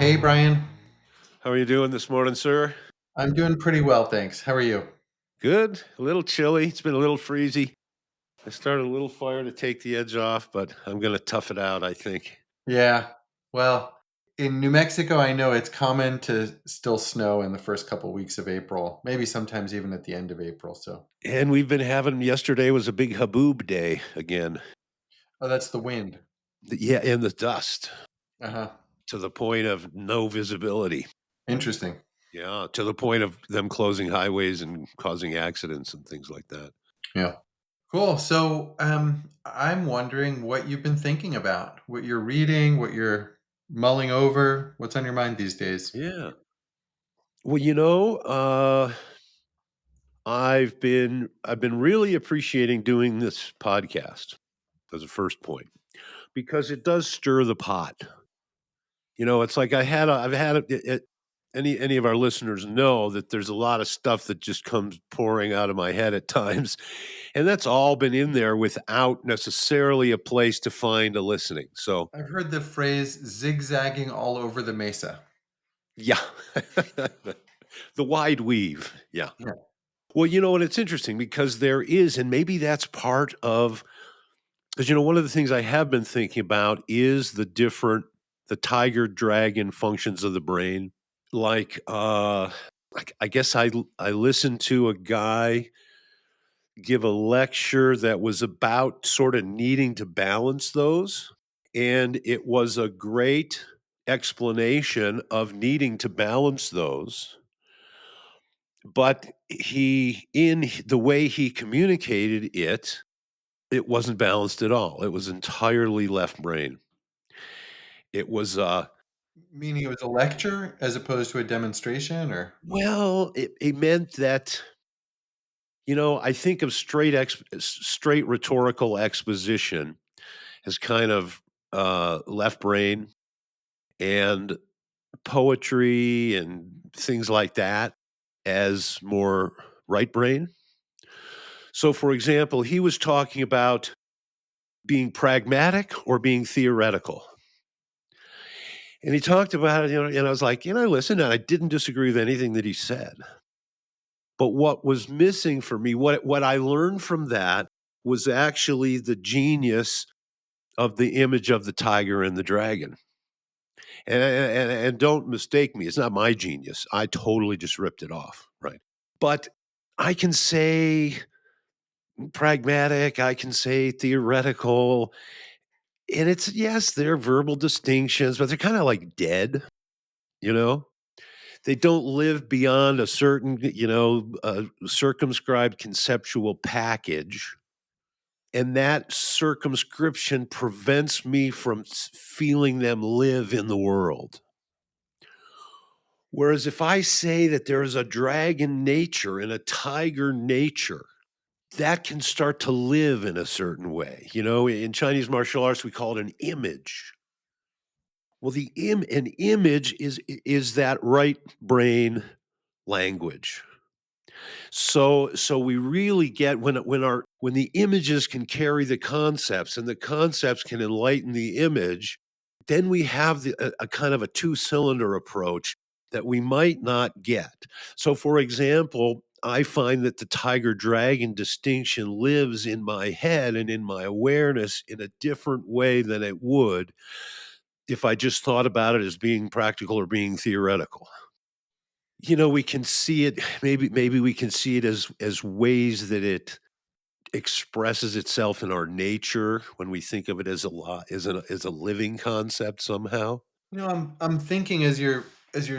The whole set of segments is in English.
Hey, Brian. How are you doing this morning, sir? I'm doing pretty well, thanks. How are you? Good. A little chilly. It's been a little freezy. I started a little fire to take the edge off, but I'm going to tough it out, I think. Yeah. Well, in New Mexico, I know it's common to still snow in the first couple weeks of April, maybe sometimes even at the end of April. So, And we've been having yesterday was a big haboob day again. oh, that's the wind. Yeah, and the dust Uh-huh. to the point of no visibility. Interesting. Yeah, to the point of them closing highways and causing accidents and things like that. Yeah. Cool. So, I'm wondering what you've been thinking about, what you're reading, what you're mulling over, what's on your mind these days? Yeah. Well, I've been really appreciating doing this podcast as a first point because it does stir the pot. It's like I've had any of our listeners know that there's a lot of stuff that just comes pouring out of my head at times, and that's all been in there without necessarily a place to find a listening. So, I've heard the phrase zigzagging all over the mesa. yeah, the wide weave. Yeah. Yeah. Well, and it's interesting because there is, and maybe that's part of, because one of the things I have been thinking about is the tiger dragon functions of the brain. Like I guess I listened to a guy give a lecture that was about sort of needing to balance those, and it was a great explanation of needing to balance those, but the way he communicated it, it wasn't balanced at all. It was entirely left brain. It was Meaning it was a lecture as opposed to a demonstration, or? well, it meant that I think of straight rhetorical exposition as kind of, left brain, and poetry and things like that as more right brain. So, for example, he was talking about being pragmatic or being theoretical, and he talked about it, and I was like, listen, and I didn't disagree with anything that he said. But what was missing for me, what I learned from that was actually the genius of the image of the tiger and the dragon. And don't mistake me, it's not my genius. I totally just ripped it off, right? But I can say pragmatic, I can say theoretical, and it's yes, they're verbal distinctions, but they're kind of like dead, you know? They don't live beyond a certain, circumscribed conceptual package, and that circumscription prevents me from feeling them live in the world. Whereas if I say that there is a dragon nature and a tiger nature, that can start to live in a certain way. In Chinese martial arts, we call it an image. Well, an image is that right brain language. So we really get when the images can carry the concepts and the concepts can enlighten the image, then we have a kind of a two-cylinder approach that we might not get. So, for example, I find that the tiger dragon distinction lives in my head and in my awareness in a different way than it would if I just thought about it as being practical or being theoretical. We can see it, maybe we can see it as ways that it expresses itself in our nature when we think of it as as a living concept somehow. I'm thinking as you're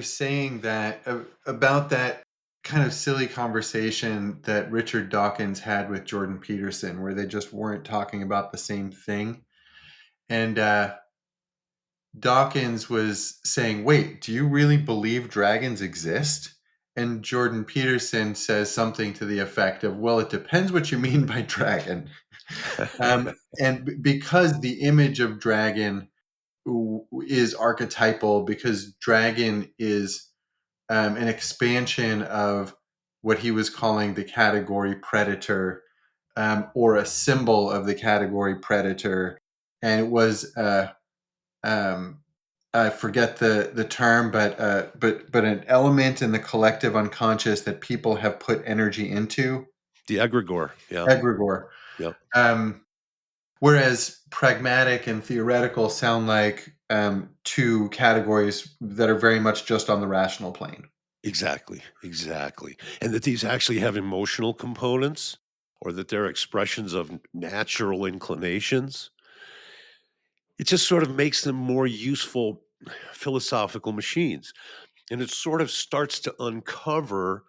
saying that about that kind of silly conversation that Richard Dawkins had with Jordan Peterson, where they just weren't talking about the same thing, and Dawkins was saying, "Wait, do you really believe dragons exist?" And Jordan Peterson says something to the effect of, "Well, it depends what you mean by dragon." Because the image of dragon is archetypal, because dragon is an expansion of what he was calling the category predator, or a symbol of the category predator, and it was um, I forget the term, but an element in the collective unconscious that people have put energy into. The egregore. Yeah. Egregore. Yep. Um, Whereas pragmatic and theoretical sound like two categories that are very much just on the rational plane. Exactly. Exactly. And that these actually have emotional components or that they're expressions of natural inclinations. It just sort of makes them more useful philosophical machines. And it sort of starts to uncover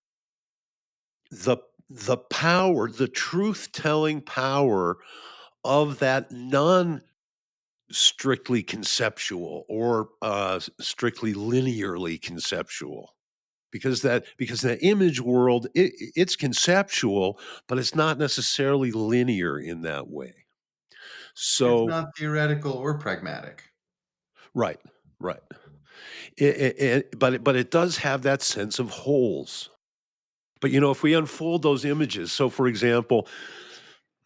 the the power, the truth-telling power of that non strictly conceptual or strictly linearly conceptual because that image world it's conceptual but it's not necessarily linear in that way. It's So not theoretical or pragmatic. right, right. But it does have that sense of wholes. But if we unfold those images, so for example,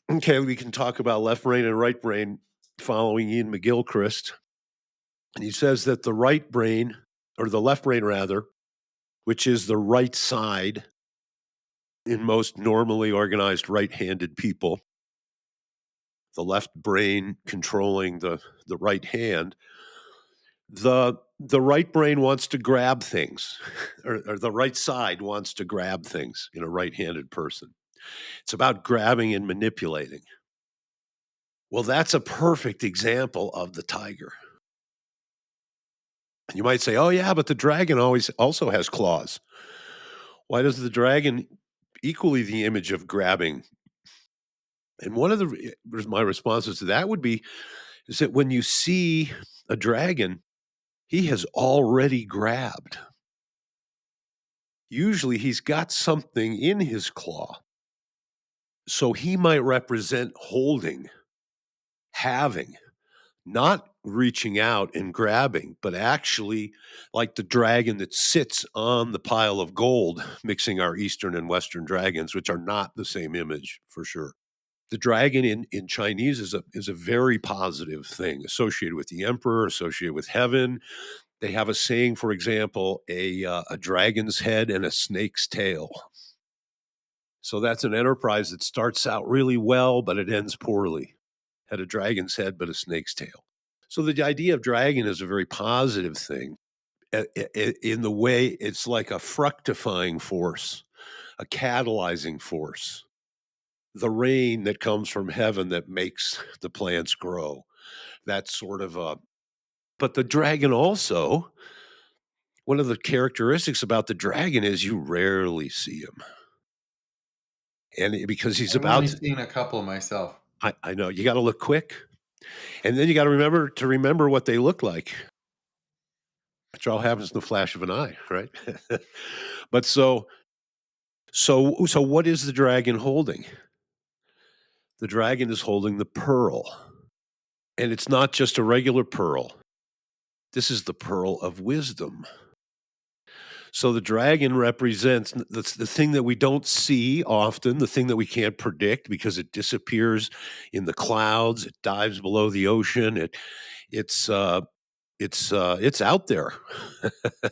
okay, we can talk about left brain and right brain following Ian McGilchrist. And he says that the right brain, or the left brain rather, which is the right side in most normally organized right handed people, the left brain controlling the right hand, the right brain wants to grab things, or the right side wants to grab things in a right handed person. It's about grabbing and manipulating. Well, that's a perfect example of the tiger. And you might say, oh, yeah, but the dragon always also has claws. Why does the dragon equally the image of grabbing? And one of my responses to that would be is that when you see a dragon, he has already grabbed. Usually he's got something in his claw. So he might represent holding, having, not reaching out and grabbing, but actually like the dragon that sits on the pile of gold, mixing our Eastern and Western dragons, which are not the same image for sure. The dragon in Chinese is a very positive thing associated with the emperor, associated with heaven. They have a saying, for example, a dragon's head and a snake's tail. So that's an enterprise that starts out really well, but it ends poorly. Had a dragon's head, but a snake's tail. So the idea of dragon is a very positive thing in the way it's like a fructifying force, a catalyzing force, the rain that comes from heaven that makes the plants grow. That's sort of a, but the dragon also, one of the characteristics about the dragon is you rarely see him. Because he's I've only about, seen a couple myself. I know you got to look quick. And then you got to remember what they look like, which all happens in the flash of an eye, right? But so what is the dragon holding? The dragon is holding the pearl. And it's not just a regular pearl. This is the pearl of wisdom. So the dragon represents the thing that we don't see often, the thing that we can't predict because it disappears in the clouds, it dives below the ocean, it's uh it's out there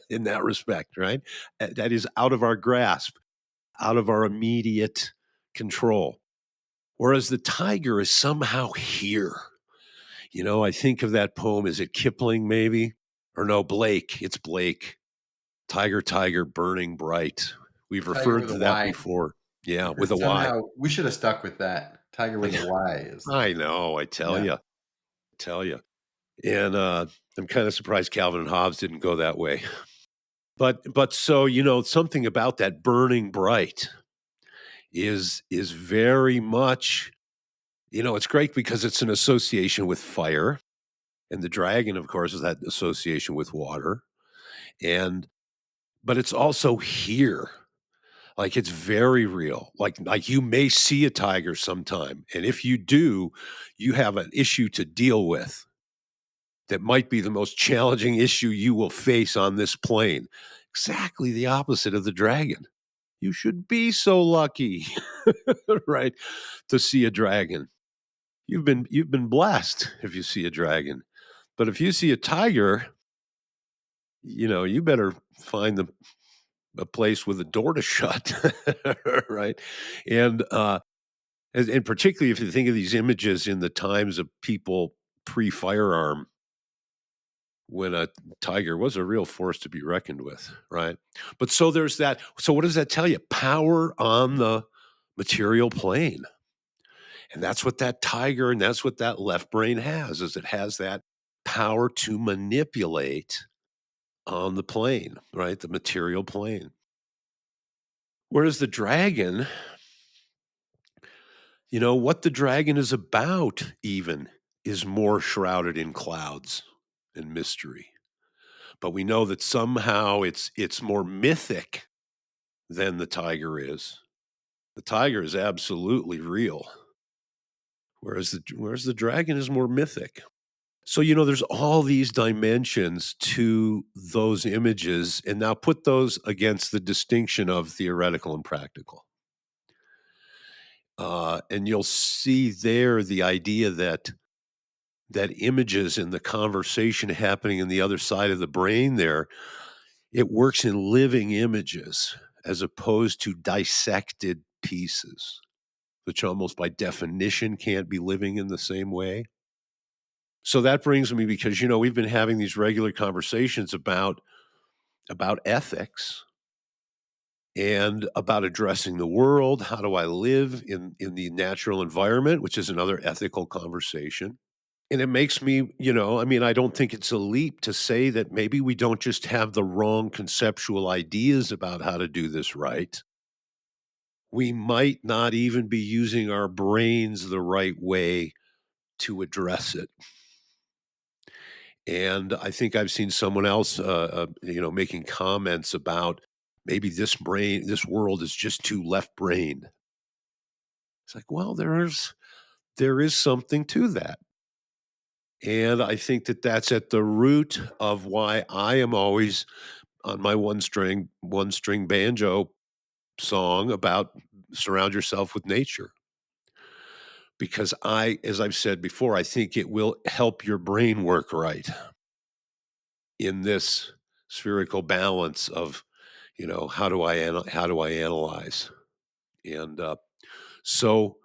in that respect, right? That is out of our grasp, out of our immediate control. Whereas the tiger is somehow here. I think of that poem. Is it Kipling, maybe? Or no, Blake. It's Blake. Tiger, tiger, burning bright. We've Tiger referred with a to that Y. before. Yeah, with Because a Y. somehow we should have stuck with that. Tiger with a Y is, I know. I tell yeah. you. Tell you. And I'm kind of surprised Calvin and Hobbes didn't go that way. But so something about that burning bright is very much it's great because it's an association with fire, and the dragon, of course, is that association with water, and but it's also here. Like, it's very real. Like you may see a tiger sometime, and if you do, you have an issue to deal with that might be the most challenging issue you will face on this plane. Exactly the opposite of the dragon. You should be so lucky, right, to see a dragon. You've been blessed if you see a dragon. But if you see a tiger, you better find a place with a door to shut, right? And and particularly if you think of these images in the times of people pre-firearm, when a tiger was a real force to be reckoned with, right? But so there's that. So what does that tell you? Power on the material plane. And that's what that tiger and that's what that left brain has, is it has that power to manipulate on the plane, right? The material plane. Whereas the dragon, what the dragon is about even is more shrouded in clouds and mystery. But we know that somehow it's more mythic than the tiger is. The tiger is absolutely real, whereas the dragon is more mythic. So, there's all these dimensions to those images, and now put those against the distinction of theoretical and practical. And you'll see there the idea that images and the conversation happening in the other side of the brain there, it works in living images as opposed to dissected pieces, which almost by definition can't be living in the same way. So that brings me, because we've been having these regular conversations about ethics and about addressing the world. How do I live in the natural environment, which is another ethical conversation. And it makes me, I don't think it's a leap to say that maybe we don't just have the wrong conceptual ideas about how to do this right. We might not even be using our brains the right way to address it. And I think I've seen someone else, making comments about maybe this world is just too left brained. It's like, well, there is something to that. And I think that that's at the root of why I am always on my one string banjo song about surround yourself with nature. Because as I've said before, I think it will help your brain work right in this spherical balance of, how do I analyze? And so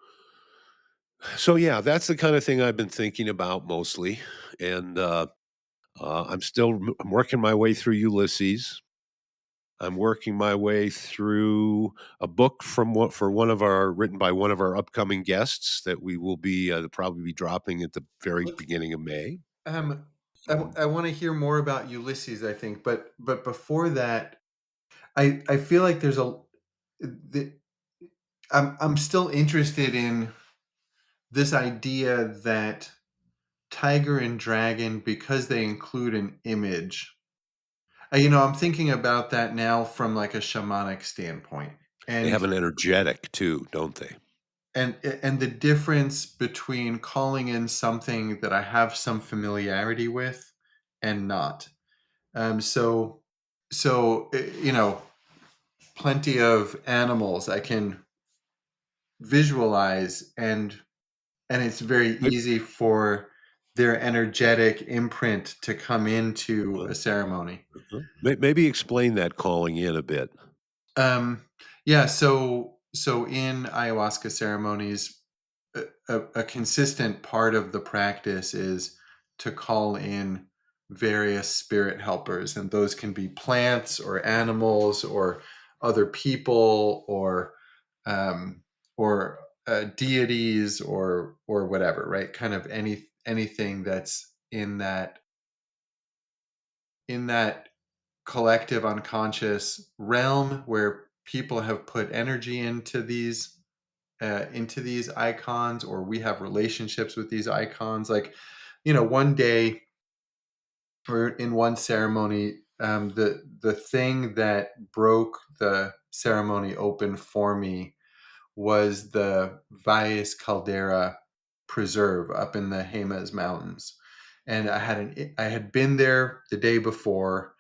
yeah, that's the kind of thing I've been thinking about mostly. And I'm working my way through Ulysses. I'm working my way through a book for one of our written by one of our upcoming guests that we will be probably be dropping at the very Let's, beginning of May. um, And I want to hear more about Ulysses, I think, but before that, I feel like the, I'm still interested in this idea that tiger and dragon, because they include an image. I'm thinking about that now from like a shamanic standpoint, they have and an energetic too, don't they? and the difference between calling in something that I have some familiarity with and not. So plenty of animals I can visualize, and it's very May- easy for their energetic imprint to come into uh, a ceremony. Maybe explain that calling in a bit. Um, yeah, so in ayahuasca ceremonies, a consistent part of the practice is to call in various spirit helpers, and those can be plants or animals or other people um, or deities or whatever, right? Kind of anything that's in that collective unconscious realm where people have put energy into these icons, or we have relationships with these icons. Like, one day or in one ceremony, the thing that broke the ceremony open for me was the Valles Caldera Preserve up in the Jemez Mountains, and I had been there the day before.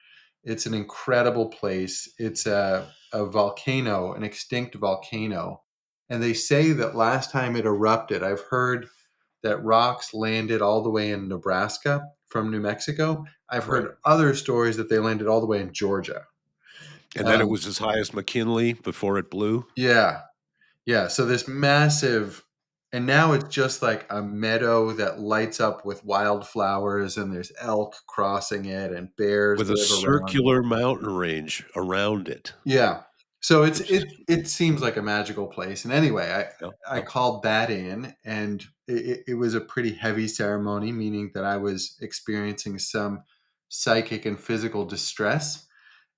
It's an incredible place. It's a volcano, an extinct volcano, and they say that last time it erupted, I've heard that rocks landed all the way in Nebraska from New Mexico. I've Right. heard other stories that they landed all the way in Georgia. And then it Um, was as high as McKinley before it blew? yeah, yeah. So this massive, and now it's just like a meadow that lights up with wildflowers, and there's elk crossing it, and bears With a live around. circular mountain range around it. Yeah. So It's it seems like a magical place. And anyway, yeah, I yeah. called that in, and it was a pretty heavy ceremony, meaning that I was experiencing some psychic and physical distress.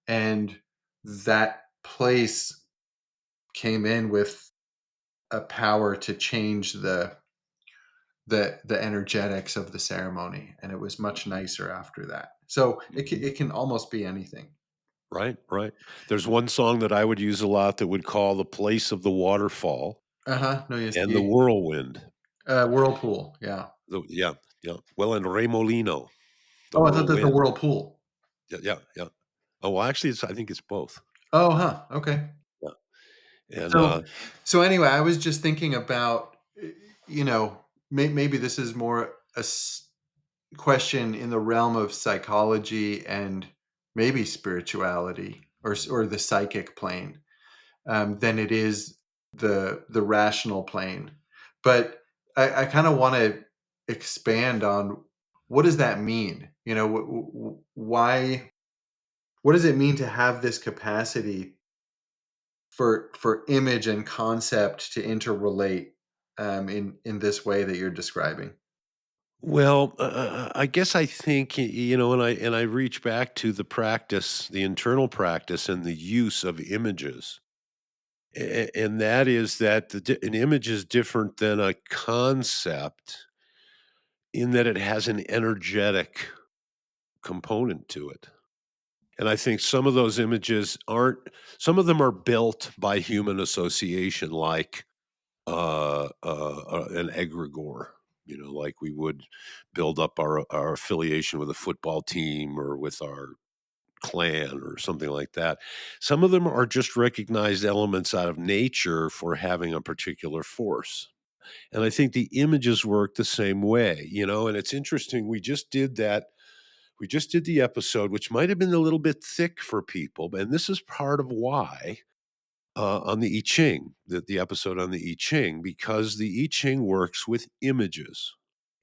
And that place came in with a power to change the energetics of the ceremony, and it was much nicer after that. So Mhm. it can almost be anything. Right, right. There's one song that I would use a lot that would call the place of the waterfall Uh-huh. No, yes. and the whirlwind. Whirlpool. Yeah. Yeah, yeah. Well, and remolino, the Oh, I thought that's a whirlwind. whirlpool. Yeah, yeah, yeah. Oh, well, actually, I think it's both. Oh, huh. Okay. Yeah, and, So so anyway, I was just thinking about, you know, maybe this is more a question in the realm of psychology and maybe spirituality, or the psychic plane, than it is the rational plane. But I kind of want to expand on, what does that mean? You know, why? What does it mean to have this capacity for image and concept to interrelate, in this way that you're describing? well, I guess I think, and I reach back to the practice, the internal practice and the use of images. And that is that an image is different than a concept in that it has an energetic component to it. And I think some of those images aren't, some of them are built by human association, like an egregore, like we would build up our affiliation with a football team or with our clan or something like that. Some of them are just recognized elements out of nature for having a particular force. And I think the images work the same way, and it's interesting. We just did that. We just did the episode, which might have been a little bit thick for people. And this is part of why on the I Ching, the episode on the I Ching, because the I Ching works with images.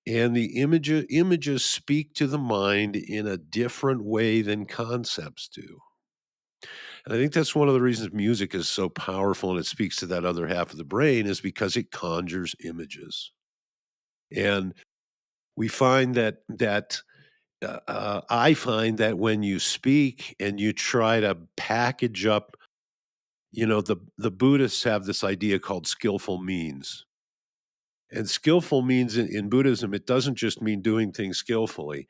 And the images speak to the mind in a different way than concepts do. And I think that's one of the reasons music is so powerful and it speaks to that other half of the brain is because it conjures images. And we find that I find that when you speak and you try to package up, the Buddhists have this idea called skillful means. And skillful means in Buddhism, it doesn't just mean doing things skillfully.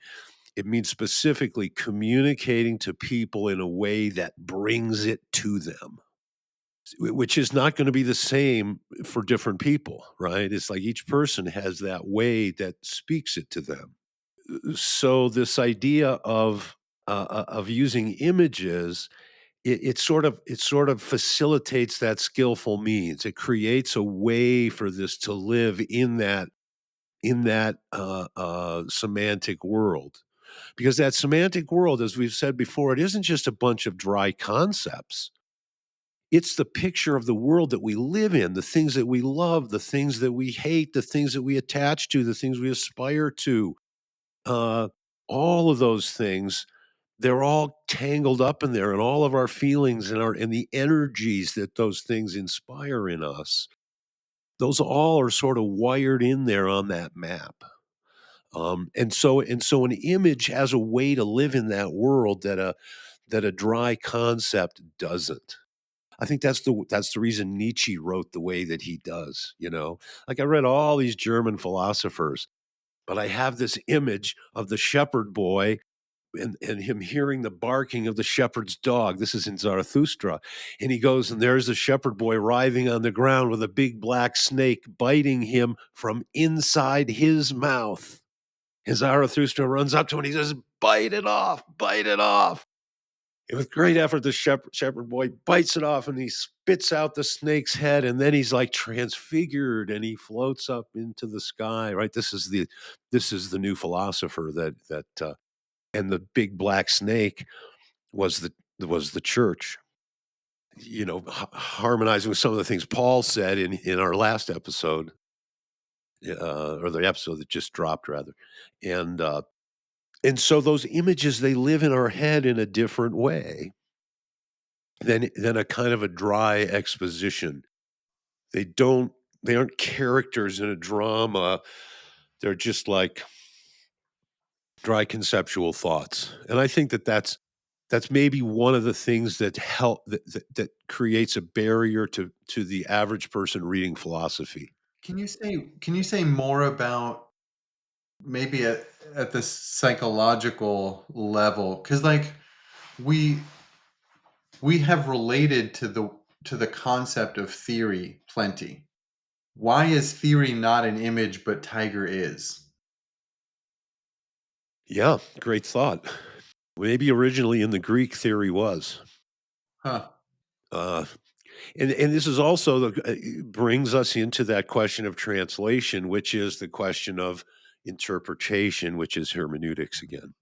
It means specifically communicating to people in a way that brings it to them, which is not going to be the same for different people, right? It's like each person has that way that speaks it to them. So this idea of using images, it sort of facilitates that skillful means. It creates a way for this to live in that semantic world. Because that semantic world, as we've said before, it isn't just a bunch of dry concepts. It's the picture of the world that we live in, the things that we love, the things that we hate, the things that we attach to, the things we aspire to. Uh, all of those things, they're all tangled up in there, and all of our feelings and the energies that those things inspire in us, those all are sort of wired in there on that map. And so an image has a way to live in that world that a dry concept doesn't. I think that's the reason Nietzsche wrote the way that he does, Like I read all these German philosophers, but I have this image of the shepherd boy and him hearing the barking of the shepherd's dog. This is in Zarathustra. And he goes, and there's the shepherd boy writhing on the ground with a big black snake biting him from inside his mouth. And Zarathustra runs up to him and he says, bite it off, bite it off. And with great effort, the shepherd boy bites it off and he spits out the snake's head, and then he's like transfigured and he floats up into the sky. Right? This is the new philosopher and the big black snake was the church. Harmonizing with some of the things Paul said in our last episode, or the episode that just dropped rather, and and so those images, they live in our head in a different way than a kind of a dry exposition. They don't they aren't characters in a drama. They're just like dry conceptual thoughts. And I think that's maybe one of the things that creates a barrier to the average person reading philosophy. Can you say more about maybe at the psychological level? Because like we we have related to the concept of theory plenty. Why is theory not an image but tiger is? Yeah, great thought. Maybe originally in the Greek theory was. Huh. Uh, and this is also brings us into that question of translation, which is the question of interpretation, which is hermeneutics again.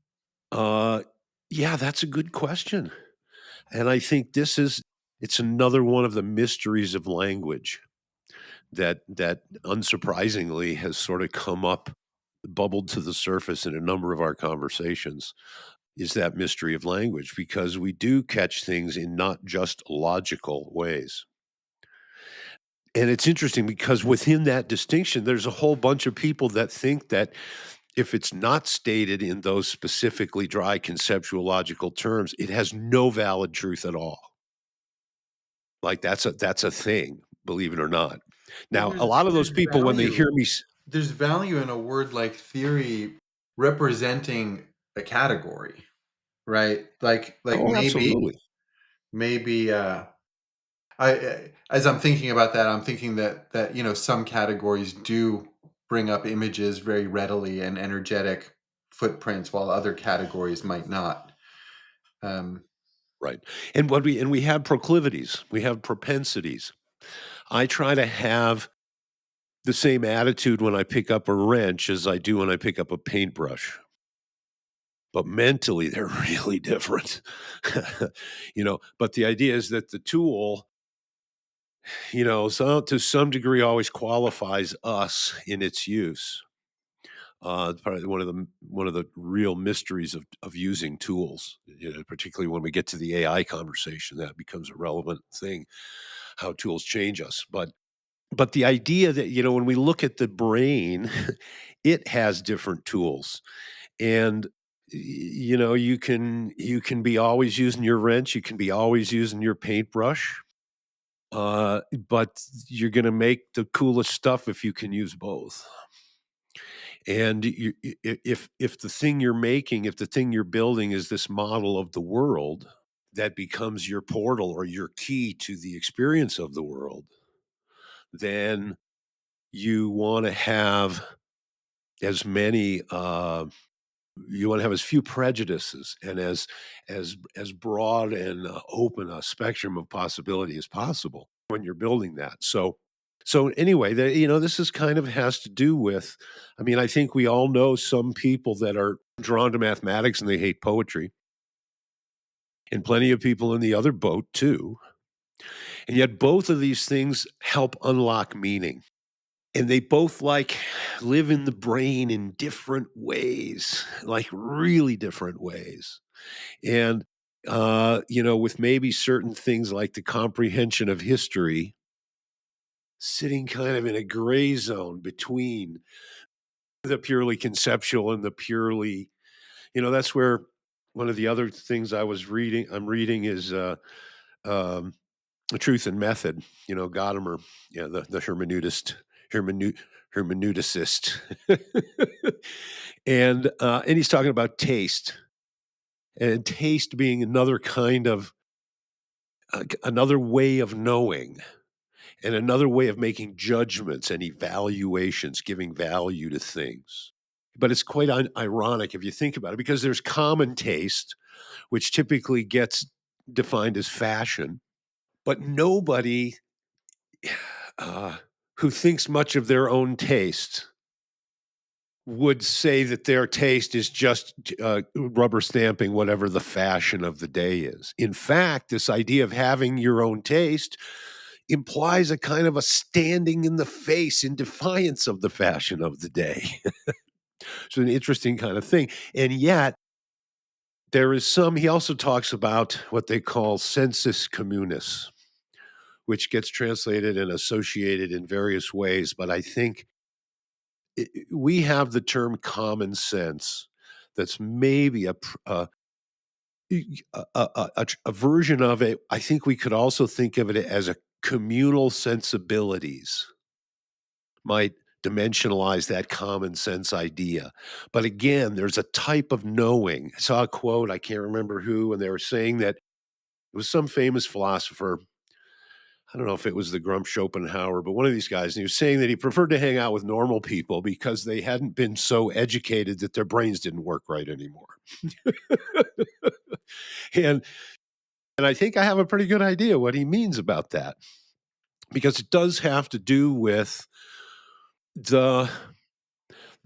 Uh, yeah, that's a good question. And I think it's another one of the mysteries of language that unsurprisingly has sort of come up, bubbled to the surface in a number of our conversations, is that mystery of language, because we do catch things in not just logical ways. And it's interesting because within that distinction, there's a whole bunch of people that think that if it's not stated in those specifically dry conceptual logical terms, it has no valid truth at all. Like that's a thing, believe it or not. Well, Now, a there's lot of those there's people when they value. hear me There's value in a word like theory representing a category, right? Like oh, maybe absolutely. maybe as I'm thinking about that, I'm thinking that some categories do bring up images very readily and energetic footprints, while other categories might not. Um, Right. And we have proclivities, we have propensities. I try to have the same attitude when I pick up a wrench as I do when I pick up a paintbrush. But mentally, they're really different. But the idea is that the tool, so to some degree always qualifies us in its use. Probably one of the real mysteries of using tools, particularly when we get to the AI conversation, that becomes a relevant thing, how tools change us. But the idea that, when we look at the brain, it has different tools. And you can be always using your wrench, you can be always using your paintbrush, but you're going to make the coolest stuff if you can use both. And if the thing you're making, if the thing you're building is this model of the world that becomes your portal or your key to the experience of the world, then you want to have as many you want to have as few prejudices and as broad and open a spectrum of possibility as possible when you're building that. So anyway, this is kind of has to do with, I mean, I think we all know some people that are drawn to mathematics and they hate poetry, and plenty of people in the other boat too. And yet both of these things help unlock meaning. And they both like live in the brain in different ways, like really different ways. And with maybe certain things like the comprehension of history sitting kind of in a gray zone between the purely conceptual and the purely, that's where one of the other things I'm reading is um, The Truth and Method, Gadamer, the hermeneut, hermeneuticist. And he's talking about taste, and taste being another kind of another way of knowing and another way of making judgments and evaluations, giving value to things. But it's quite ironic if you think about it, because there's common taste, which typically gets defined as fashion. But nobody uh, who thinks much of their own taste would say that their taste is just rubber stamping whatever the fashion of the day is. In fact, this idea of having your own taste implies a kind of a standing in the face in defiance of the fashion of the day. It's an interesting kind of thing. And yet, there is some, he also talks about what they call sensus communis, which gets translated and associated in various ways. But I think we have the term common sense that's maybe a version of it. I think we could also think of it as a communal sensibilities might dimensionalize that common sense idea. But again, there's a type of knowing. I saw a quote, I can't remember who, and they were saying that it was some famous philosopher. I don't know if it was the Grump Schopenhauer, but one of these guys, and he was saying that he preferred to hang out with normal people because they hadn't been so educated that their brains didn't work right anymore. and and I think I have a pretty good idea what he means about that, because it does have to do with the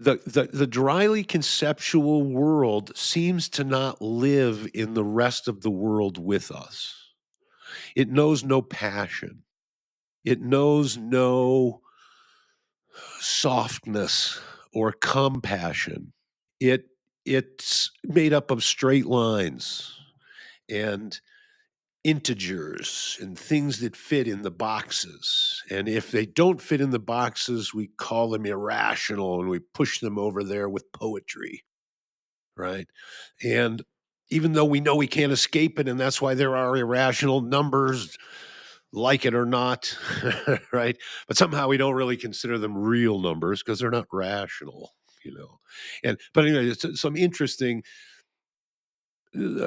the dryly conceptual world seems to not live in the rest of the world with us. It knows no passion. It knows no softness or compassion. It's made up of straight lines and integers and things that fit in the boxes. And if they don't fit in the boxes, we call them irrational and we push them over there with poetry, right? And even though we know we can't escape it, and that's why there are irrational numbers, like it or not, right? But somehow we don't really consider them real numbers because they're not rational, you know. And but anyway, it's some interesting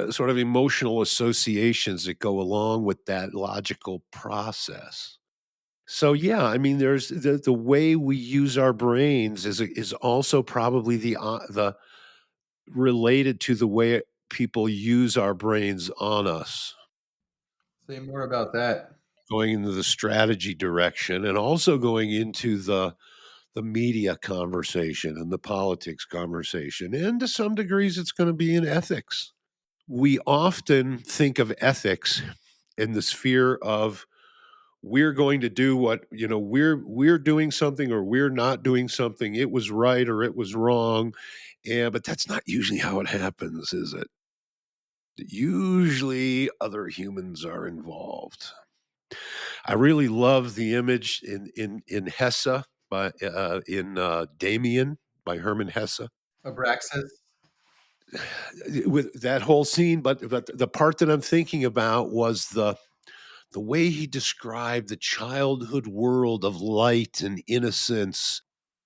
sort of emotional associations that go along with that logical process. So yeah, I mean, there's the way we use our brains is also probably the related to the way people use our brains on us, Say more about that. going into the strategy direction and also going into the media conversation and the politics conversation. And to some degrees, it's going to be in ethics. We often think of ethics in the sphere of we're going to do what, we're doing something or we're not doing something. It was right or it was wrong. Yeah, but that's not usually how it happens, is it? Usually other humans are involved. I really love the image in Hesse by in Demian by Hermann Hesse Abraxas. with that whole scene. But the part that I'm thinking about was the way he described the childhood world of light and innocence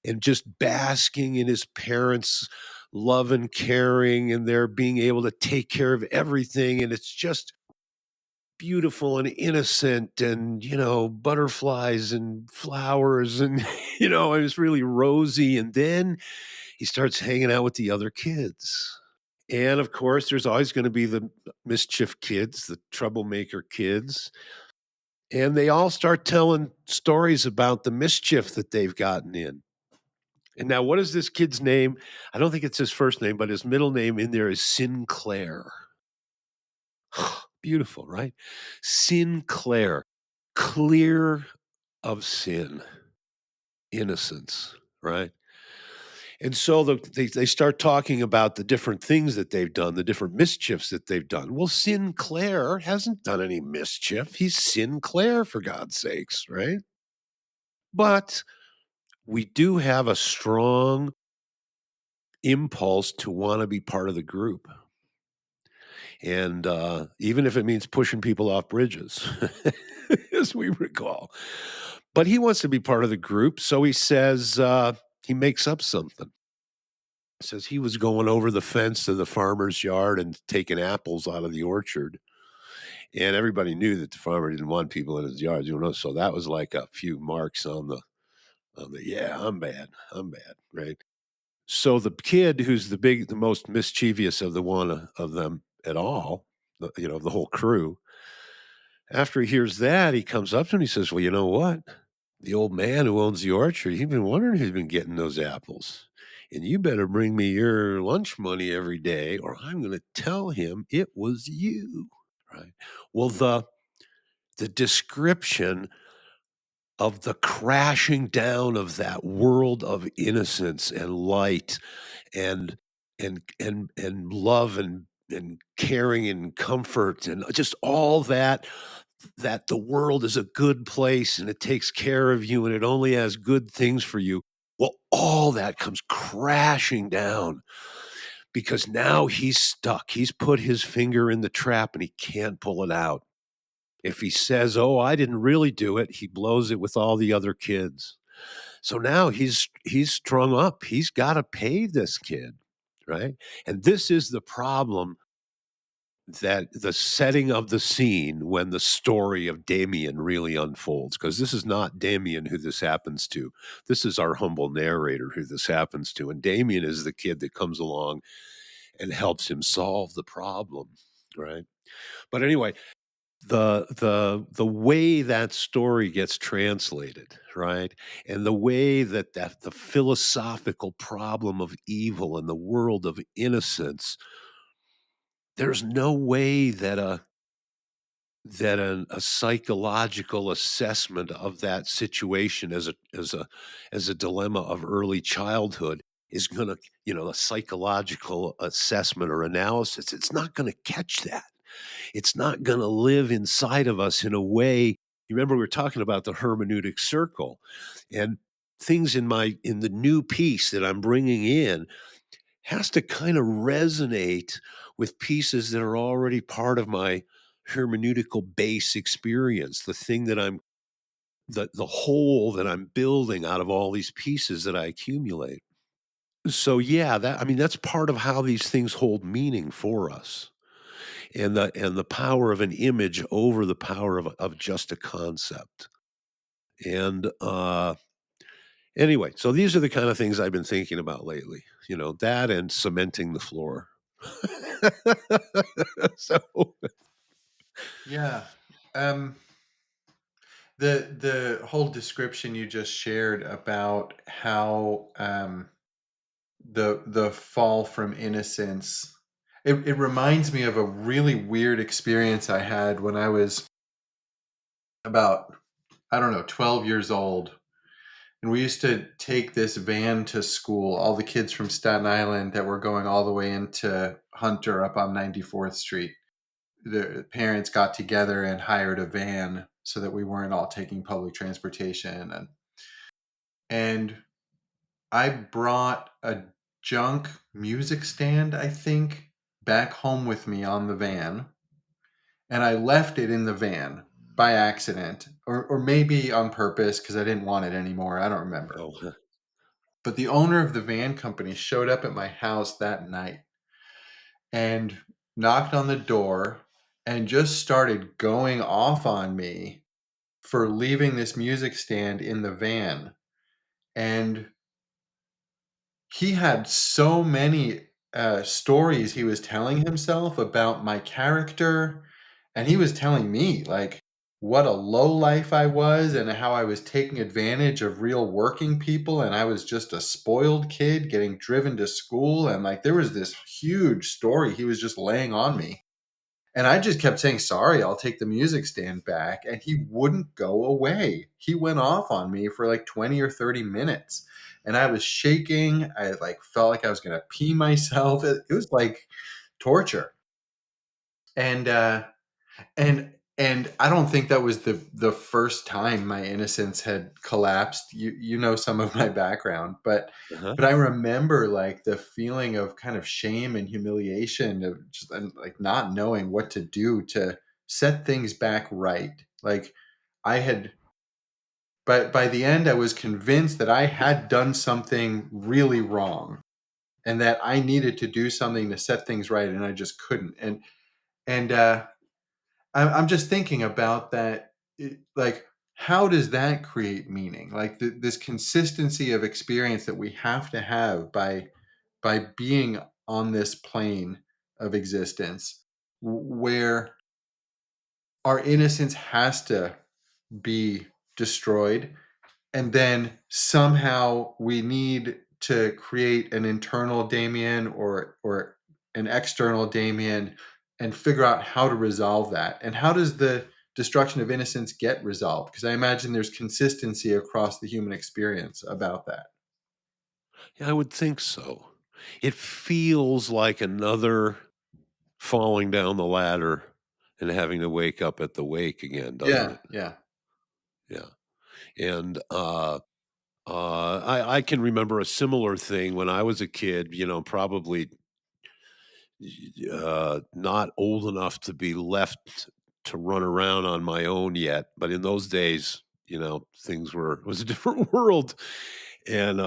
and just basking in his parents' love and caring and their being able to take care of everything. And it's just beautiful and innocent and, butterflies and flowers and, it was really rosy. And then he starts hanging out with the other kids. And of course, there's always going to be the mischief kids, the troublemaker kids. And they all start telling stories about the mischief that they've gotten in. And now, what is this kid's name? I don't think it's his first name, but his middle name in there is Sinclair. Beautiful, right? Sinclair, clear of sin, innocence, right? And so they start talking about the different things that they've done, the different mischiefs that they've done. Well, Sinclair hasn't done any mischief. He's Sinclair, for God's sakes, right? But we do have a strong impulse to want to be part of the group. And even if it means pushing people off bridges, as we recall. But he wants to be part of the group. So he says, he makes up something. Says he was going over the fence to the farmer's yard and taking apples out of the orchard. And everybody knew that the farmer didn't want people in his yard, So that was like a few marks yeah, I'm bad, right? So the kid who's the most mischievous of the one of them at all, the whole crew. After he hears that, he comes up to him, he says, "Well, you know what? The old man who owns the orchard, he's been wondering who's been getting those apples. And you better bring me your lunch money every day, or I'm gonna tell him it was you." Right? Well, the description of the crashing down of that world of innocence and light and and love and caring and comfort and just all that, that the world is a good place and it takes care of you and it only has good things for you. Well, all that comes crashing down because now he's stuck. He's put his finger in the trap and he can't pull it out. If he says, "Oh, I didn't really do it," he blows it with all the other kids. So now he's strung up. He's got to pay this kid, right? And this is the problem, that the setting of the scene when the story of Demian really unfolds, because this is not Demian who this happens to. This is our humble narrator who this happens to. And Demian is the kid that comes along and helps him solve the problem, right? But anyway, the way that story gets translated, right? And the way that the philosophical problem of evil and the world of innocence, there's no way that a psychological assessment of that situation as a dilemma of early childhood is going to, a psychological assessment or analysis, it's not going to catch that. It's not going to live inside of us in a way. You remember we were talking about the hermeneutic circle, and things in the new piece that I'm bringing in has to kind of resonate with pieces that are already part of my hermeneutical base experience, the thing that the whole that I'm building out of all these pieces that I accumulate. So yeah, that's part of how these things hold meaning for us. And the power of an image over the power of just a concept. And anyway, so these are the kind of things I've been thinking about lately. That and cementing the floor. So Yeah. Um, the whole description you just shared about how the fall from innocence, it reminds me of a really weird experience I had when I was about, I don't know, 12 years old. And we used to take this van to school, all the kids from Staten Island that were going all the way into Hunter up on 94th Street. The parents got together and hired a van so that we weren't all taking public transportation. And I brought a junk music stand, I think, back home with me on the van. And I left it in the van by accident, or maybe on purpose because I didn't want it anymore. I don't remember. oh, But the owner of the van company showed up at my house that night and knocked on the door and just started going off on me for leaving this music stand in the van. And he had so many stories he was telling himself about my character, and he was telling me like what a low life I was and how I was taking advantage of real working people, and I was just a spoiled kid getting driven to school, and like there was this huge story he was just laying on me. And I just kept saying, "Sorry, I'll take the music stand back." And he wouldn't go away. He went off on me for like 20 or 30 minutes. And I was shaking. I like felt like I was going to pee myself. It was like torture. And and I don't think that was the first time my innocence had collapsed. You know some of my background, uh-huh. but I remember like the feeling of kind of shame and humiliation of just and like not knowing what to do to set things back right. Like I had but by the end I was convinced that I had done something really wrong and that I needed to do something to set things right and I just couldn't. And I'm just thinking about that. Like, how does that create meaning? Like this consistency of experience that we have to have by being on this plane of existence. where our innocence has to be destroyed, and then somehow we need to create an internal Demian or an external Demian and figure out how to resolve that. And how does the destruction of innocence get resolved? Because I imagine there's consistency across the human experience about that. Yeah, I would think so. It feels like another falling down the ladder and having to wake up at the wake again, doesn't Yeah, it? yeah. Yeah. And I can remember a similar thing when I was a kid, probably not old enough to be left to run around on my own yet. But in those days, it was a different world. And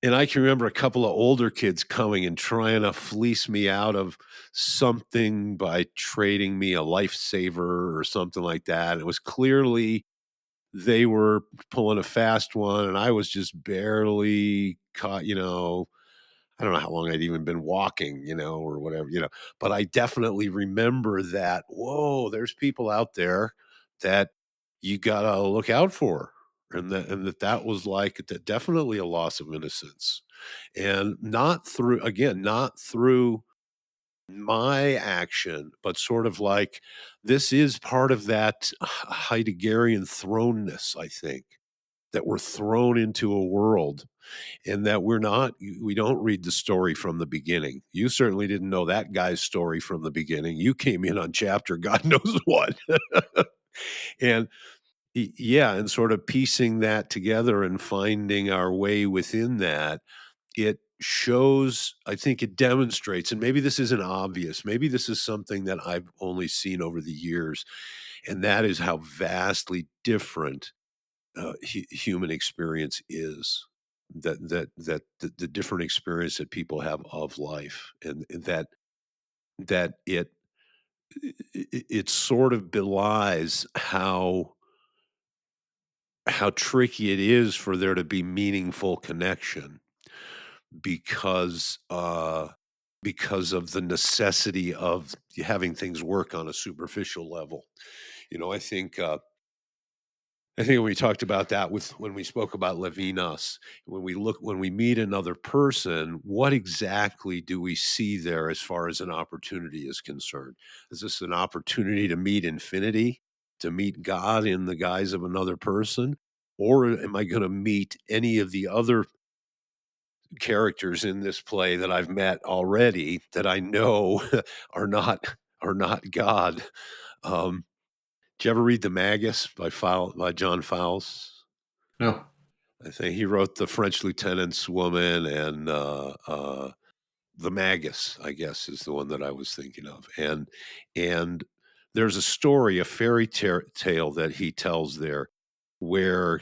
and I can remember a couple of older kids coming and trying to fleece me out of something by trading me a lifesaver or something like that. It was clearly they were pulling a fast one, and I was just barely caught, I don't know how long I'd even been walking, or whatever, but I definitely remember that, whoa, there's people out there that you gotta look out for. And that was like definitely a loss of innocence. And not through my action, but sort of like this is part of that Heideggerian thrownness, I think, that we're thrown into a world and that we don't read the story from the beginning. You certainly didn't know that guy's story from the beginning. You came in on chapter God knows what. And yeah, and sort of piecing that together and finding our way within that, it shows, I think it demonstrates, and maybe this isn't obvious, maybe this is something that I've only seen over the years, and that is how vastly different human experience is. That the different experience that people have of life, and that it sort of belies how tricky it is for there to be meaningful connection because uh because of the necessity of having things work on a superficial level. You know, I think we talked about that with when we spoke about Levinas. When we meet another person, what exactly do we see there as far as an opportunity is concerned? Is this an opportunity to meet infinity, to meet God in the guise of another person? Or am I going to meet any of the other characters in this play that I've met already that I know are not God? Um, did you ever read The Magus by John Fowles? No. I think he wrote The French Lieutenant's Woman and The Magus, I guess, is the one that I was thinking of. And there's a story, a tale that he tells there where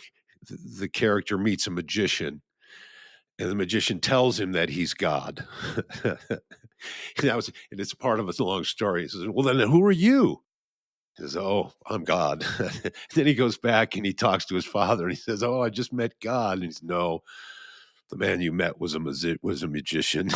the character meets a magician and the magician tells him that he's God. And it's part of a long story. He says, "Well, then who are you?" He says, "Oh, I'm God." Then he goes back and he talks to his father and he says, "Oh, I just met God." And he says, "No, the man you met was a magician."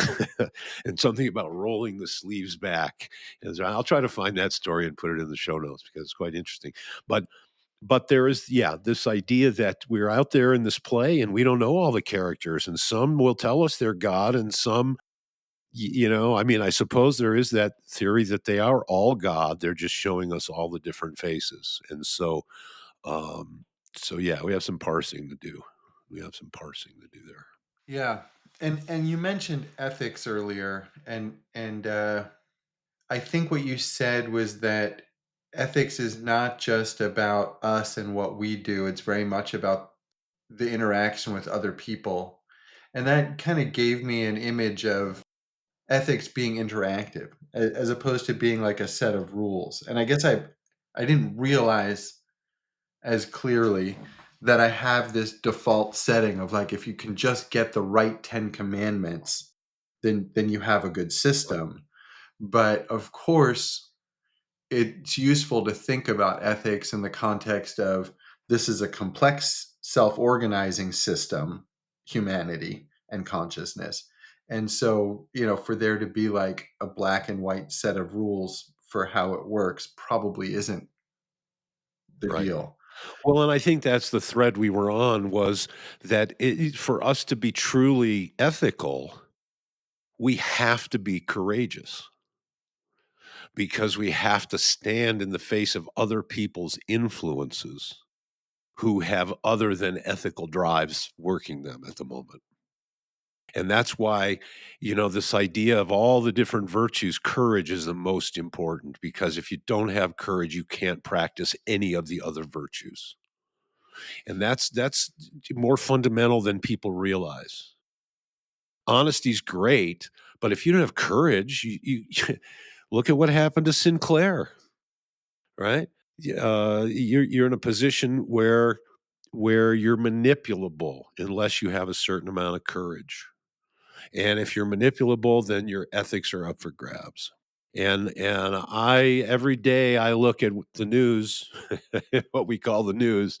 And something about rolling the sleeves back. And so I'll try to find that story and put it in the show notes because it's quite interesting. But there is, yeah, this idea that we're out there in this play and we don't know all the characters, and some will tell us they're God, and some, I mean, I suppose there is that theory that they are all God. They're just showing us all the different faces, and um, so yeah, we have some parsing to do. We have some parsing to do there. Yeah. And you mentioned ethics earlier, and I think what you said was that ethics is not just about us and what we do, it's very much about the interaction with other people. And that kind of gave me an image of ethics being interactive as opposed to being like a set of rules. And I guess I didn't realize as clearly that I have this default setting of like if you can just get the right 10 commandments, then you have a good system. But of course, it's useful to think about ethics in the context of this is a complex self-organizing system, humanity and consciousness. And so, for there to be like a black and white set of rules for how it works probably isn't the Right. deal. Well, and I think that's the thread we were on was that for us to be truly ethical, we have to be courageous because we have to stand in the face of other people's influences who have other than ethical drives working them at the moment. And that's why, this idea of all the different virtues, courage is the most important because if you don't have courage, you can't practice any of the other virtues. And that's more fundamental than people realize. Honesty's great, but if you don't have courage, you look at what happened to Sinclair, right? You're in a position where you're manipulable unless you have a certain amount of courage. And if you're manipulable, then your ethics are up for grabs. And I every day I look at the news, what we call the news,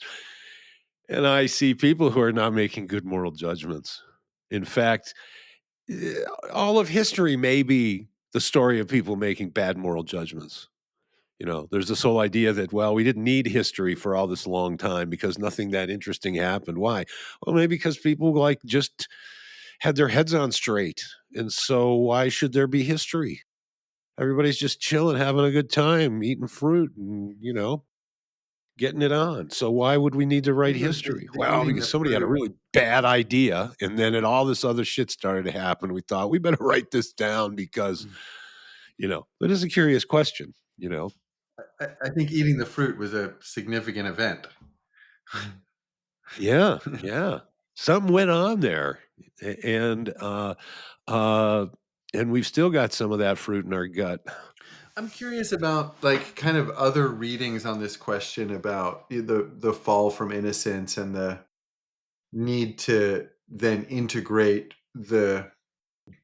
and I see people who are not making good moral judgments. In fact, all of history may be the story of people making bad moral judgments. There's this whole idea that, well, we didn't need history for all this long time because nothing that interesting happened. Why? Well, maybe because people like just had their heads on straight. And so why should there be history? Everybody's just chilling, having a good time, eating fruit and, getting it on. So why would we need to I write think it was history? the Well, eating because the somebody had a fruit. really bad idea, and then all this other shit started to happen. We thought we better write this down because, that is a curious question, I think eating the fruit was a significant event. Yeah, yeah. Something went on there. And uh and we've still got some of that fruit in our gut. I'm curious about like kind of other readings on this question about the fall from innocence and the need to then integrate the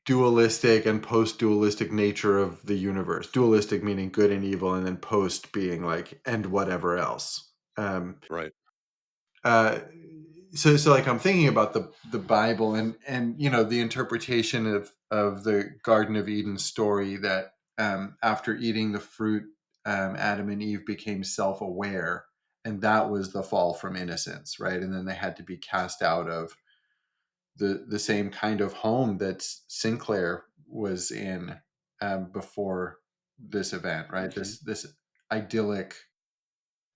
dualistic and post-dualistic nature of the universe. Dualistic meaning good and evil, and then post being like and whatever else. Right. Uh, so like I'm thinking about the Bible and the interpretation of the Garden of Eden story that after eating the fruit, Adam and Eve became self-aware, and that was the fall from innocence, right? And then they had to be cast out of the same kind of home that Sinclair was in before this event, right? Mhm. This idyllic,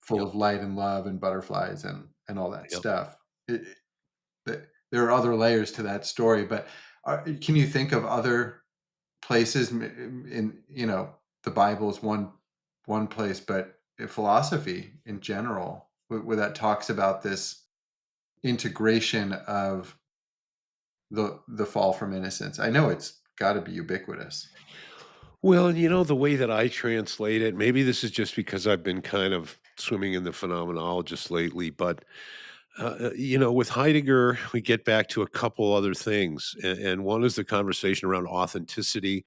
full Yep. of light and love and butterflies and all that Yep. stuff. There are other layers to that story, but can you think of other places in the Bible is one place, but philosophy in general where that talks about this integration of the fall from innocence. I know it's got to be ubiquitous. Well, the way that I translate it, maybe this is just because I've been kind of swimming in the phenomenologist lately, but with Heidegger, we get back to a couple other things, and one is the conversation around authenticity,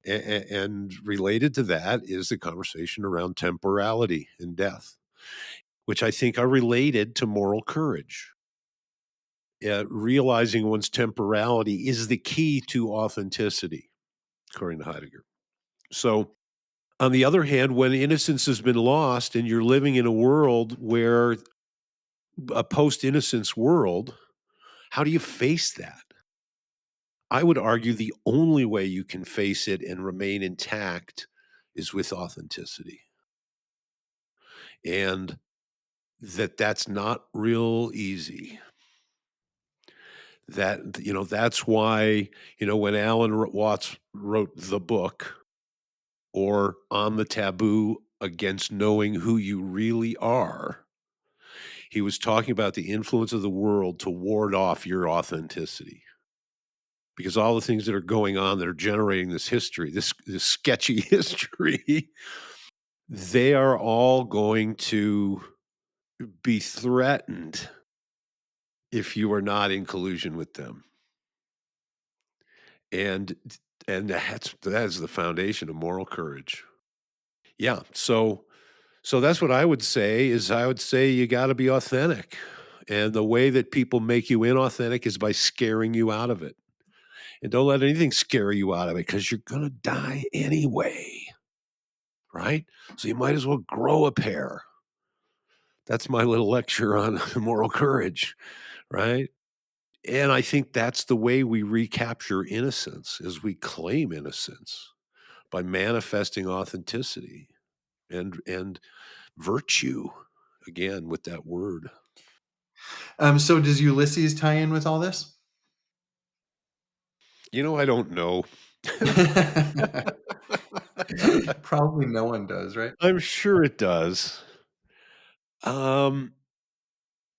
and related to that is the conversation around temporality and death, which I think are related to moral courage. Realizing one's temporality is the key to authenticity, according to Heidegger. So, on the other hand, when innocence has been lost and you're living in a world where a post innocence world, how do you face that? I would argue the only way you can face it and remain intact is with authenticity. And that's not real easy. That's why, when Alan Watts wrote the book or On the Taboo Against Knowing Who You Really Are, he was talking about the influence of the world to ward off your authenticity. Because all the things that are going on that are generating this history, this sketchy history, they are all going to be threatened if you are not in collusion with them. And that is the foundation of moral courage. Yeah, so that's what I would say is I would say you gotta be authentic, and the way that people make you inauthentic is by scaring you out of it, and don't let anything scare you out of it because 'cause you're gonna die anyway, right? So you might as well grow a pair. That's my little lecture on moral courage, right? And I think that's the way we recapture innocence is we claim innocence by manifesting authenticity and virtue again with that word. So does Ulysses tie in with all this? I don't know. Probably no one does, right? I'm sure it does. Um,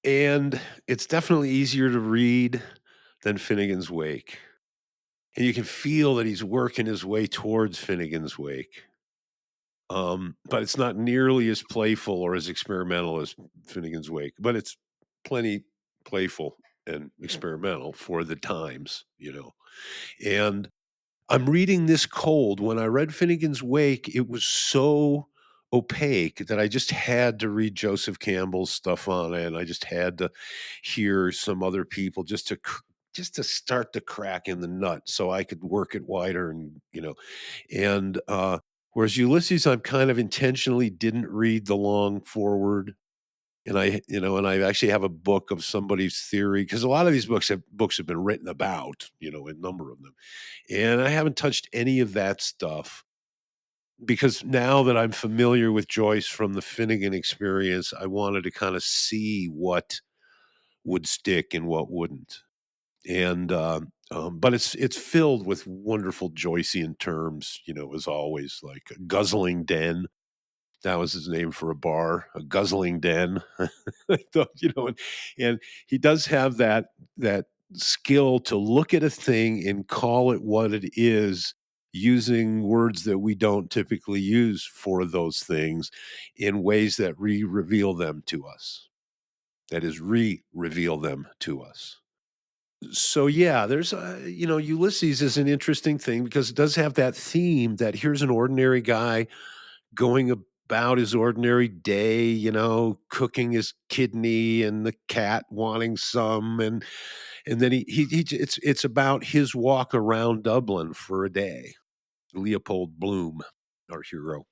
and it's definitely easier to read than Finnegan's Wake. And you can feel that he's working his way towards Finnegan's Wake. But it's not nearly as playful or as experimental as Finnegan's Wake, but it's plenty playful and experimental for the times. And I'm reading this cold. When I read Finnegan's Wake, it was so opaque that I just had to read Joseph Campbell's stuff on it, and I just had to hear some other people just to start to crack in the nut so I could work it wider and whereas Ulysses, I'm kind of intentionally didn't read the long forward, and I actually have a book of somebody's theory because a lot of these books have been written about, a number of them. And I haven't touched any of that stuff because now that I'm familiar with Joyce from the Finnegan experience, I wanted to kind of see what would stick and what wouldn't. But it's filled with wonderful Joycean terms, as always, like a guzzling den. That was his name for a bar, a guzzling den. And he does have that skill to look at a thing and call it what it is using words that we don't typically use for those things in ways that reveal them to us. That is, reveal them to us. So yeah, Ulysses is an interesting thing because it does have that theme that here's an ordinary guy going about his ordinary day, cooking his kidney and the cat wanting some, and then it's about his walk around Dublin for a day. Leopold Bloom, our hero.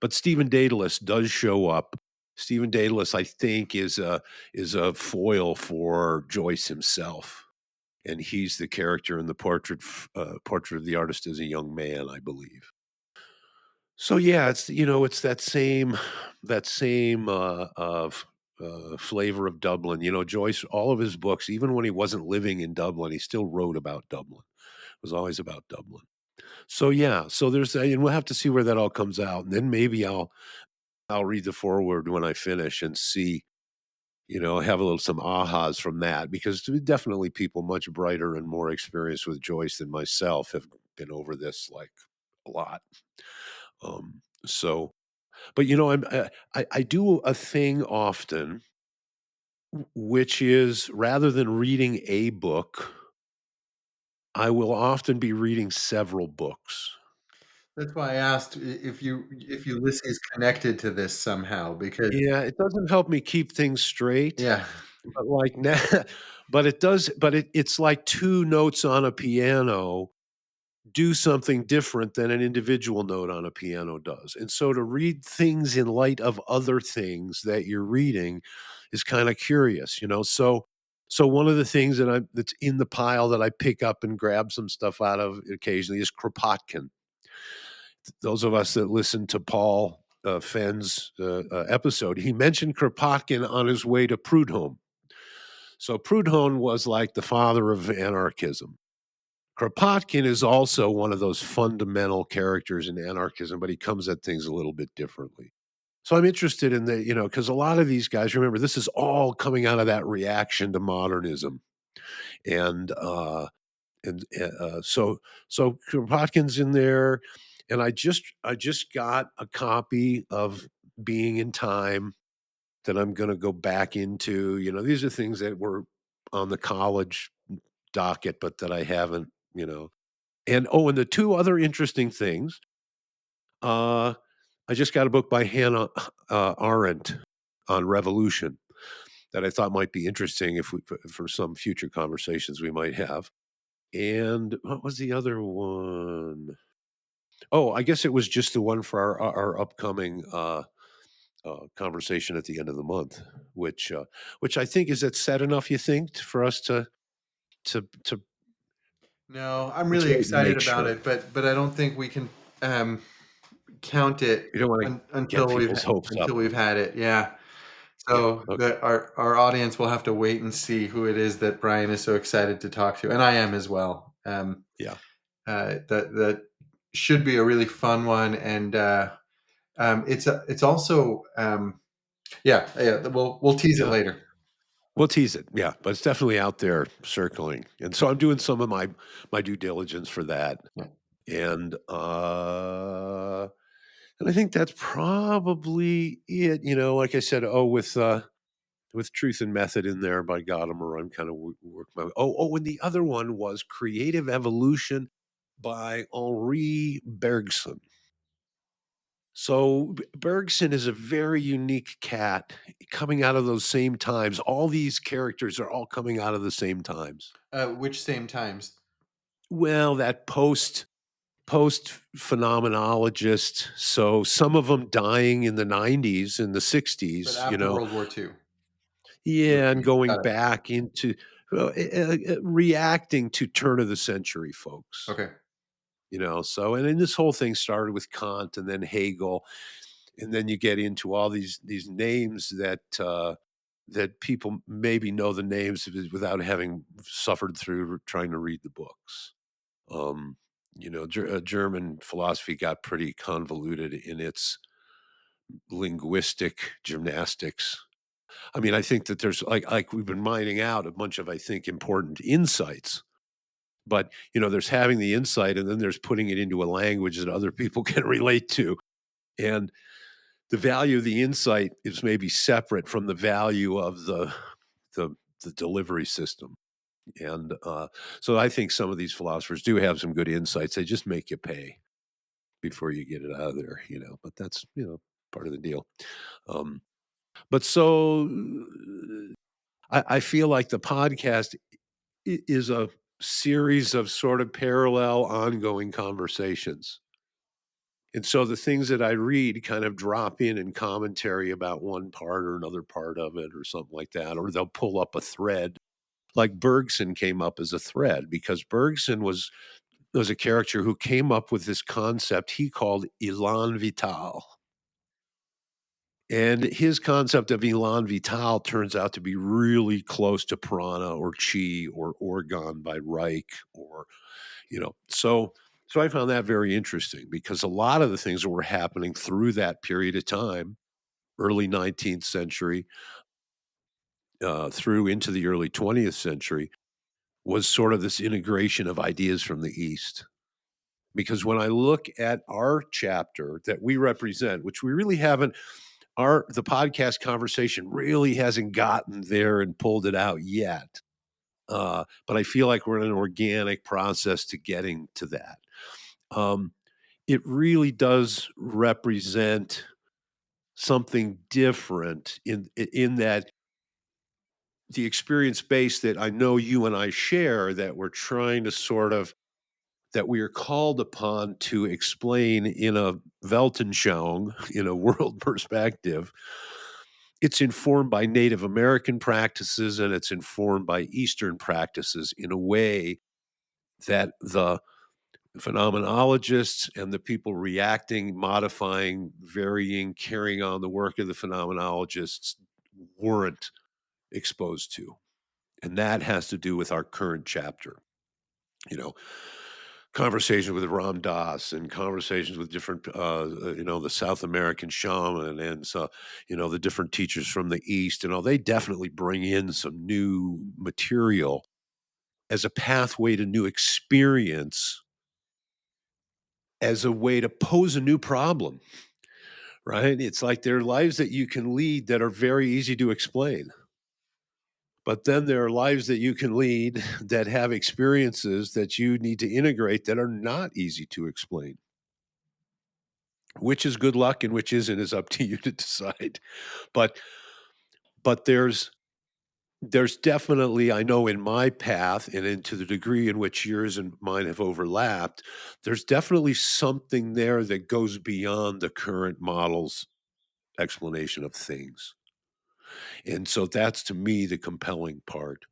But Stephen Dedalus does show up. Stephen Dedalus, I think, is a foil for Joyce himself, and he's the character in the portrait of the artist as a young man, I believe. So yeah, it's that same flavor of Dublin. Joyce, all of his books, even when he wasn't living in Dublin, he still wrote about Dublin. It was always about Dublin. So yeah, so there's that, and we'll have to see where that all comes out, and then maybe I'll read the foreword when I finish and see, have a little some ahas from that because definitely people much brighter and more experienced with Joyce than myself have been over this like a lot. So But, I do a thing often, which is rather than reading a book, I will often be reading several books. That's why I asked if Ulysses connected to this somehow because Yeah, it doesn't help me keep things straight, yeah. but, like, now but it does but it's like 2 notes on a piano do something different than an individual note on a piano does. And so to read things in light of other things that you're reading is kind of curious, So one of the things that's in the pile that I pick up and grab some stuff out of occasionally is Kropotkin. Those of us that listen to Paul Fenn's episode, he mentioned Kropotkin on his way to Proudhon. So Proudhon was like the father of anarchism. Kropotkin is also one of those fundamental characters in anarchism, but he comes at things a little bit differently. So I'm interested in because a lot of these guys, remember, this is all coming out of that reaction to modernism, and so Kropotkin's in there, and I just got a copy of Being in Time that I'm going to go back into. These are things that were on the college docket, but that I haven't. And the 2 other interesting things, uh, I just got a book by Hannah, Arendt on revolution that I thought might be interesting if we for some future conversations we might have. And what was the other one? Oh, I guess it was just the one for our upcoming, conversation at the end of the month, which I think is it set enough, you think, for us to No, I'm let's really wait and excited make about sure. it, but I don't think we can count it You don't wanna get people's hopes up. until we've had it. Yeah. Yeah, So okay. our audience will have to wait and see who it is that Brian is so excited to talk to, and I am as well. Yeah, That should be a really fun one, and it's also yeah. We'll tease it yeah. later. We'll tease it, yeah, but it's definitely out there circling, and so I'm doing some of my due diligence for that, Yeah. and, and I think that's probably it, like I said, with Truth and Method in there by Gadamer, I'm kinda work my and the other one was Creative Evolution by Henri Bergson. So, Bergson is a very unique cat coming out of those same times. All these characters are all coming out of the same times. Which same times, Well, that post phenomenologist, so some of them dying in the '90s and the but '60s, after World War II. Yeah, and going Got it. back into, reacting to turn of the century folks, Okay. so and then this whole thing started with Kant and then Hegel, and then you get into all these names that people maybe know the names without having suffered through trying to read the books. Um, German philosophy got pretty convoluted in its linguistic gymnastics. I mean, I think that there's like we've been mining out a bunch of, I think, important insights, but there's having the insight and then there's putting it into a language that other people can relate to. And the value of the insight is maybe separate from the value of the the delivery system. And so I think some of these philosophers do have some good insights. They just make you pay before you get it out of there, But that's part of the deal. Um, but so I feel like the podcast is a series of sort of parallel, ongoing conversations. And so the things that I read kind of drop in commentary about one part or another part of it or something like that, or they'll pull up a thread. Like Bergson came up as a thread because Bergson was a character who came up with this concept he called élan vital. And his concept of élan vital turns out to be really close to prana or chi or organ by Reich or so I found that very interesting because a lot of the things that were happening through that period of time, early 19th century, through into the early 20th century, was sort of this integration of ideas from the East. Because when I look at our chapter that we represent, which we really haven't, the podcast conversation really hasn't gotten there and pulled it out yet. But I feel like we're in an organic process to getting to that. Um, it really does represent something different in that the experience base that I know you and I share that we're trying to sort of that we are called upon to explain in a Weltanschauung, in a world perspective. It's informed by Native American practices and it's informed by Eastern practices in a way that the phenomenologists and the people reacting, modifying, varying, carrying on the work of the phenomenologists weren't exposed to. And that has to do with our current chapter. You know, conversations with Ram Dass and conversations with different, the South American shaman and so, the different teachers from the East and all. They definitely bring in some new material as a pathway to new experience, as a way to pose a new problem. Right? It's like there are lives that you can lead that are very easy to explain. But then there are lives that you can lead that have experiences that you need to integrate that are not easy to explain. Which is good luck and which isn't is up to you to decide. But but there's there's definitely, I know in my path and into the degree in which yours and mine have overlapped, there's definitely something there that goes beyond the current model's explanation of things. And so that's to me the compelling part.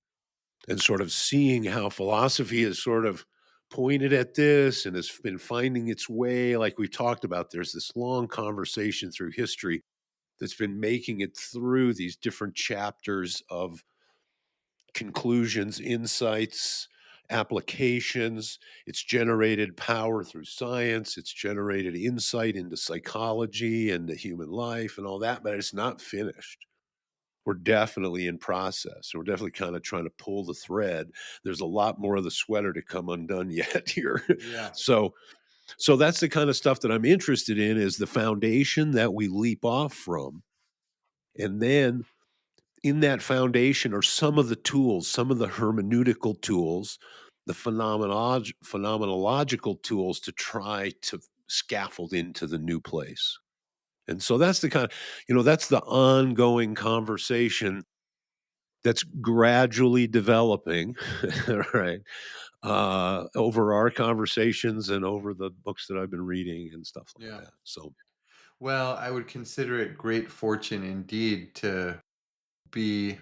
And sort of seeing how philosophy is sort of pointed at this and has been finding its way, like we talked about, there's this long conversation through history that's been making it through these different chapters of conclusions, insights, applications. It's generated power through science. It's generated insight into psychology and the human life and all that, but it's not finished. We're definitely in process. We're definitely kind of trying to pull the thread. There's a lot more of the sweater to come undone yet here. Yeah. so so that's the kind of stuff that I'm interested in, is the foundation that we leap off from. And then in that foundation are some of the tools, some of the hermeneutical tools, the phenomenological tools to try to scaffold into the new place. And so that's the kind of, that's the ongoing conversation that's gradually developing, right? Over our conversations and over the books that I've been reading and stuff like Yeah. that. So, Well, I would consider it great fortune indeed to be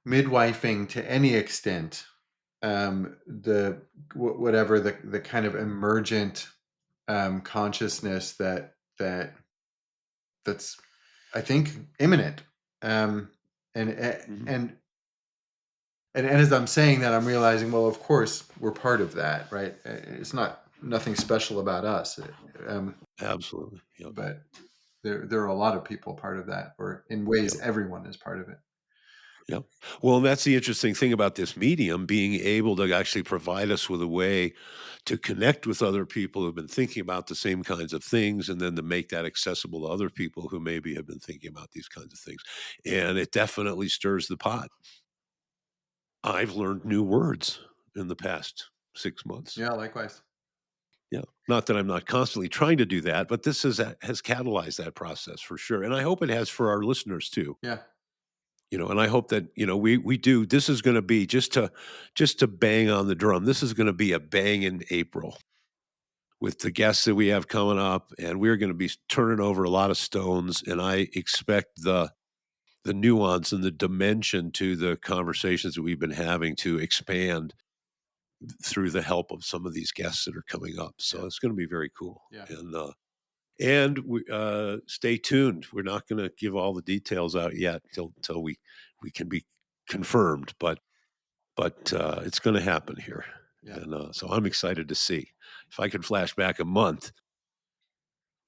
midwifing to any extent the whatever the kind of emergent consciousness that's I think imminent. Um, and mhm, and and as I'm saying that, I'm realizing, well, of course, we're part of that, right? It's not nothing special about us, absolutely. Yep. but there are a lot of people part of that, or in ways, Yep. everyone is part of it. Yep. Well, and that's the interesting thing about this medium, being able to actually provide us with a way to connect with other people who've been thinking about the same kinds of things, and then to make that accessible to other people who maybe have been thinking about these kinds of things. And it definitely stirs the pot. I've learned new words in the past 6 months. Yeah, likewise. Yeah. Not that I'm not constantly trying to do that, but this has catalyzed that process for sure. And I hope it has for our listeners too. Yeah, And I hope that, we do, this is going to be just to bang on the drum. This is going to be a bang in April with the guests that we have coming up, and we're going to be turning over a lot of stones. And I expect the nuance and the dimension to the conversations that we've been having to expand through the help of some of these guests that are coming up. So yeah, it's going to be very cool. yeah, And we, stay tuned. We're not going to give all the details out yet till we can be confirmed, but it's going to happen here. yeah, And so I'm excited to see if I could flash back a month,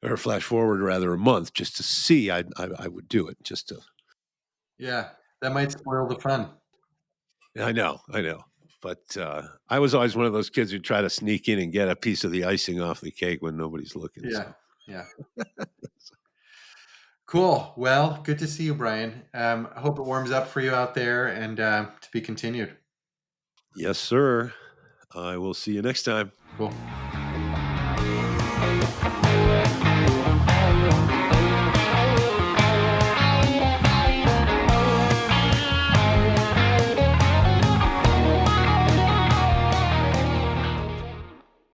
or flash forward rather a month, just to see. I would do it just to. yeah. That might spoil the fun. I know. But I was always one of those kids who try to sneak in and get a piece of the icing off the cake when nobody's looking. Yeah, So yeah. Cool. Well, good to see you, Brian. I hope it warms up for you out there, and to be continued. yes, sir. I will see you next time. Cool.